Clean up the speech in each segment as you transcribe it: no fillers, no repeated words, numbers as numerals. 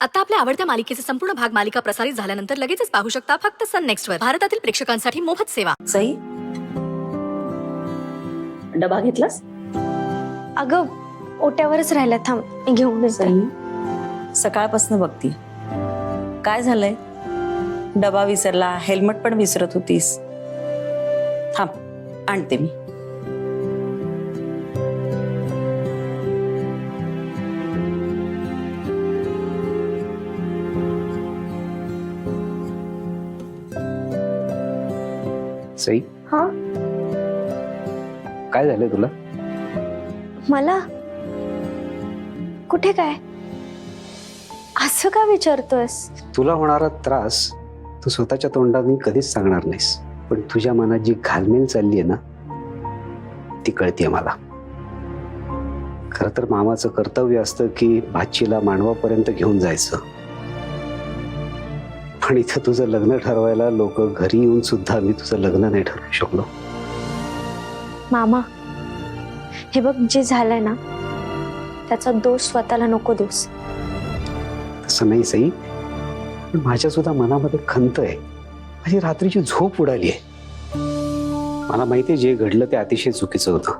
आता आपल्या आवडत्या मालिकेचे संपूर्ण भाग मालिका प्रसारित झाल्यानंतर लगेचच पाहू शकता फक्त सन नेक्स्ट वर. भारतातील प्रेक्षकांसाठी मोफत सेवा. सई, डबा घेतलास? अगं ओट्यावरच राहिला, थांब मी घेऊन येते. सई, सकाळपासून बघती काय झालंय? डबा विसरला, हेल्मेट पण विसरत होतीस. थांब आणते मी. सई, हा काय झालंय तुला? मला कुठे काय असं का विचारतोयस? तुला होणारा त्रास तू स्वतःच्या तोंडाने कधीच सांगणार नाहीस, पण तुझ्या मनात जी घालमेल चालली आहे ना ती कळतीये मला. खर तर मामाचं कर्तव्य असतं की भाचीला मांडवापर्यंत घेऊन जायचं, पण इथं तुझं लग्न ठरवायला लोक घरी येऊन सुद्धा मी तुझं लग्न नाही ठरवू शकलो. मामा, हे बघ, जे झालंय ना त्याचा दोष स्वतःला नको देऊस. तसं नाही सई, पण माझ्या सुद्धा मनामध्ये खंत आहे. माझी रात्रीची झोप उडाली आहे. मला माहितीये जे घडलं ते अतिशय चुकीचं होतं,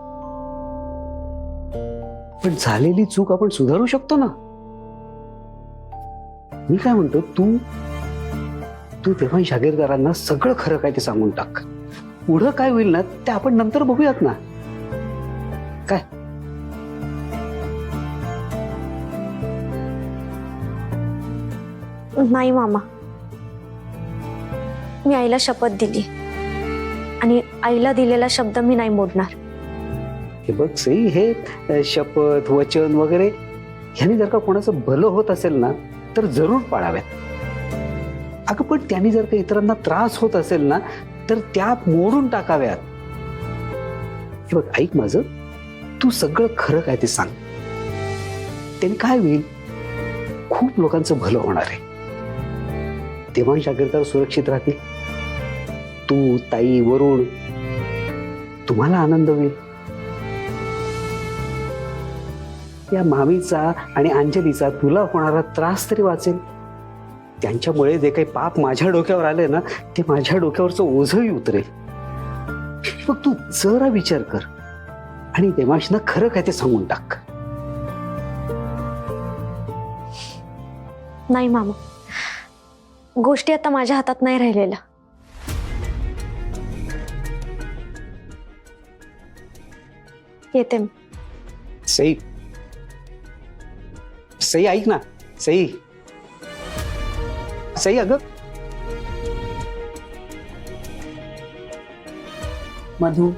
पण झालेली चूक आपण सुधारू शकतो ना. मी काय म्हणतो, तू तेव्हा जागीरदारांना सगळं खरं काय ते सांगून टाक. पुढं काय होईल ना ते आपण नंतर बघूयात ना. काय नाही मामा, मी आईला शपथ दिली आणि आईला दिलेला शब्द मी नाही मोडणार. हे बघ सई, हे शपथ वचन वगैरे ह्यानी जर का कोणाचं भलं होत असेल ना तर जरूर पाळाव्यात. अगं पण त्यांनी जर का इतरांना त्रास होत असेल ना तर त्या मोडून टाकाव्यात. हे बघ, ऐक माझं, तू सगळं खरं काय ते सांग. त्यांनी काय होईल, खूप लोकांचं भलं होणार आहे. तेव्हा जागीरदार सुरक्षित राहतील. तू, ताई, वरुण, तुम्हाला आनंद होईल. या मामीचा आणि अंजलीचा तुला होणारा त्रास तरी वाचेल. त्यांच्यामुळे जे काही पाप माझ्या डोक्यावर आले ना ते माझ्या डोक्यावरचं ओझही उतरेल. मग तू जरा विचार कर आणि देवांशना खरं काय ते सांगून टाक. नाही मामा, गोष्टी आता माझ्या हातात नाही राहिलेल्या. येते मी. सई, सई ऐक ना. सई, सई, अगं मधू,